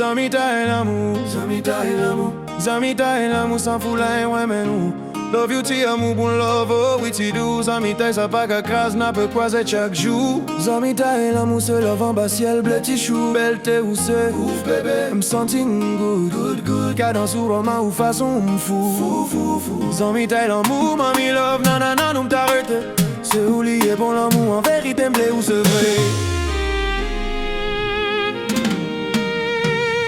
Zamita et l'amour, Zamita et l'amour, Zamita et l'amour sans foulin, ouais mais nous. Love you ti amour bon love, oh oui ti dou. Zamita et ça pas qu'à crase, n'a peut croiser chaque jour. Zamita et l'amour se love en bas ciel bleu tichou. Belle t'es où c'est, ouf bébé, m'senting good, good, good. Cadence ou roman ou façon m'fou, fou, fou, fou. Zamita et l'amour, mami love, nanana nous m't'arrête. C'est où lié bon l'amour, en vérité m'blé ou c'est vrai.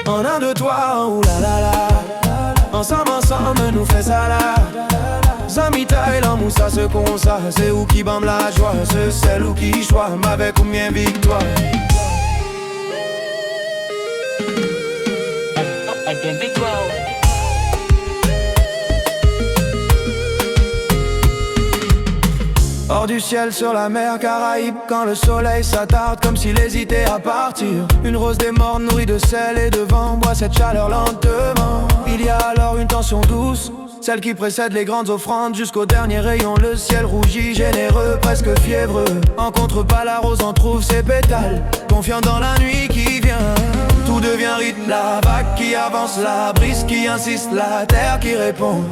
En un de toi, ou la la la. Ensemble, ensemble, nous fait ça là. Zamita et l'amour, ça se consa. C'est où qui bam la joie. C'est celle où qui choix. M'avec combien victoire. Hors du ciel sur la mer Caraïbe, quand le soleil s'attarde comme s'il hésitait à partir. Une rose des morts nourrie de sel et de vent boit cette chaleur lentement. Il y a alors une tension douce, celle qui précède les grandes offrandes. Jusqu'au dernier rayon, le ciel rougit, généreux, presque fiévreux. En contrepas, la rose en trouve ses pétales, confiant dans la nuit qui vient. Tout devient rythme, la vague qui avance, la brise qui insiste, la terre qui répond.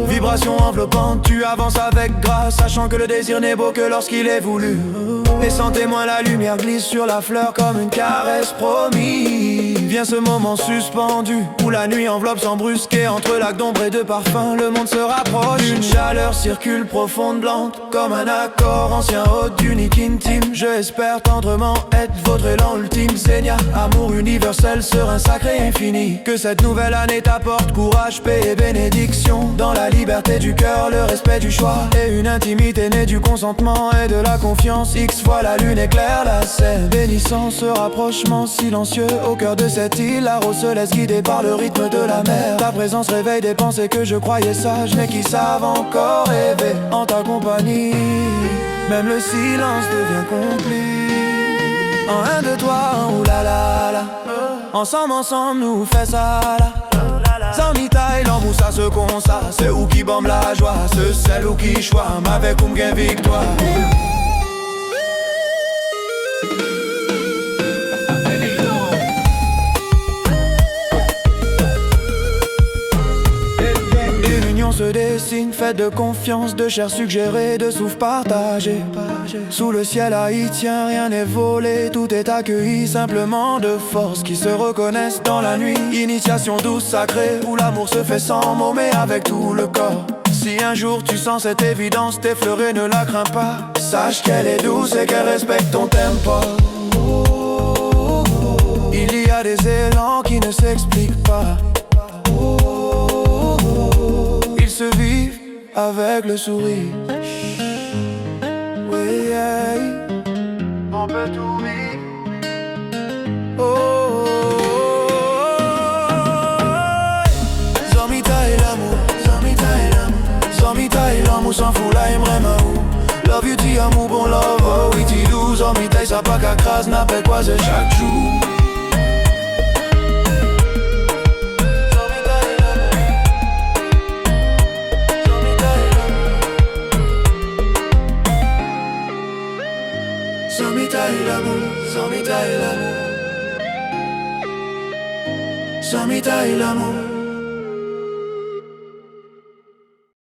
Vibration enveloppante, tu avances avec grâce, sachant que le désir n'est beau que lorsqu'il est voulu. Et sans témoin, la lumière glisse sur la fleur comme une caresse promise. Vient ce moment suspendu, où la nuit enveloppe sans brusquer. Entre lacs d'ombre et de parfum, le monde se rapproche. Une chaleur circule profonde, lente, comme un accord ancien, haute d'unique intime. Je espère tendrement être votre élan ultime. Seigneur, amour universel, serein sacré infini. Que cette nouvelle année t'apporte courage, paix et bénédiction. Dans la liberté du cœur, le respect du choix, et une intimité née du consentement et de la confiance. X fois la lune éclaire la scène, bénissant ce rapprochement silencieux. Au cœur de cette île, la rose se laisse guider par le rythme de la mer. Ta présence réveille des pensées que je croyais sages, mais qui savent encore rêver en ta compagnie. Même le silence devient complice. En un de toi, ou la la la. Ensemble, ensemble, nous fait ça là. Zamita et l'amour, ça se consa. C'est où qui bombe la joie, c'est celle où qui choix. M'avec ou m'gain victoire. Se dessine, faite de confiance, de chair suggérée, de souffle partagé. Sous le ciel haïtien, rien n'est volé, tout est accueilli simplement de force qui se reconnaissent dans la nuit. Initiation douce, sacrée, où l'amour se fait sans mots mais avec tout le corps. Si un jour tu sens cette évidence t'effleurer, ne la crains pas. Sache qu'elle est douce et qu'elle respecte ton tempo. Il y a des élans qui ne s'expliquent pas. Se vivent avec le sourire. Oui, yeah. On peut tout vivre. Oh, Zamita et l'amour, Zamita et l'amour, Zamita et l'amour s'en fout là, aimerait ma ou. Love you ti amour bon love, oh oui ti dou. Zamita et ça pas qu'à crase, n'appelle quoi c'est chaque jour. Zamita et l'amour, Zamita et l'amour, Zamita et l'amour.